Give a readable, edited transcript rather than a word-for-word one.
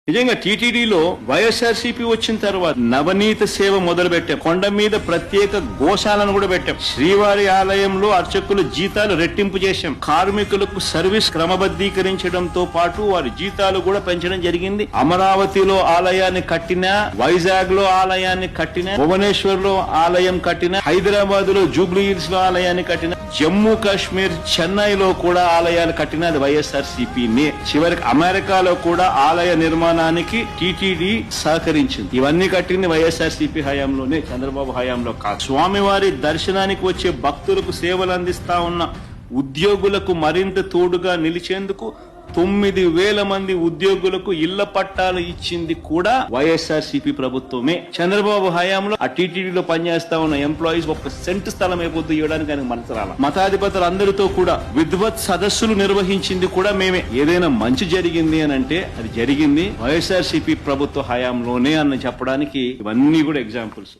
నిజంగా టీటీడీలో వైఎస్ఆర్సీపీ వచ్చిన తర్వాత నవనీత సేవ మొదలు పెట్టాం. కొండ మీద ప్రత్యేక గోశాలను కూడా పెట్టాం. శ్రీవారి ఆలయంలో అర్చకుల జీతాలు రెట్టింపు చేశాం. కార్మికులకు సర్వీస్ క్రమబద్ధీకరించడంతో పాటు వారి జీతాలు కూడా పెంచడం జరిగింది. అమరావతిలో ఆలయాన్ని కట్టినా, వైజాగ్ లో ఆలయాన్ని కట్టినా, భువనేశ్వర్ లో ఆలయం కట్టినా, హైదరాబాద్ లో జూబ్లీ హిల్స్ లో ఆలయాన్ని కట్టినా, జమ్మూ కాశ్మీర్ చెన్నైలో కూడా ఆలయాలు కట్టినది వైఎస్ఆర్సీపీనే. చివరికి అమెరికాలో కూడా ఆలయ నిర్మాణానికి టీటీడీ సహకరించింది. ఇవన్నీ కట్టింది వైఎస్ఆర్సీపీ హయాంలోనే, చంద్రబాబు హయాంలో కాదు. స్వామివారి దర్శనానికి వచ్చే భక్తులకు సేవలు అందిస్తా ఉన్న ఉద్యోగులకు మరింత తోడుగా నిలిచేందుకు 9,000 మంది ఉద్యోగులకు ఇళ్ల పట్టాలు ఇచ్చింది కూడా వైఎస్ఆర్సీపీ ప్రభుత్వమే. చంద్రబాబు హయాంలో ఆ టీటీడీలో పనిచేస్తా ఉన్న ఎంప్లాయీస్ ఒక్క సెంటు స్థలం అయిపోతూ ఇవ్వడానికి ఆయన మనసు రాల. మతాధిపతులు అందరితో కూడా విద్వత్ సదస్సులు నిర్వహించింది కూడా మేమే. ఏదైనా మంచి జరిగింది అని అంటే అది జరిగింది వైఎస్ఆర్సీపీ ప్రభుత్వ హయాంలోనే అని చెప్పడానికి ఇవన్నీ కూడా ఎగ్జాంపుల్స్.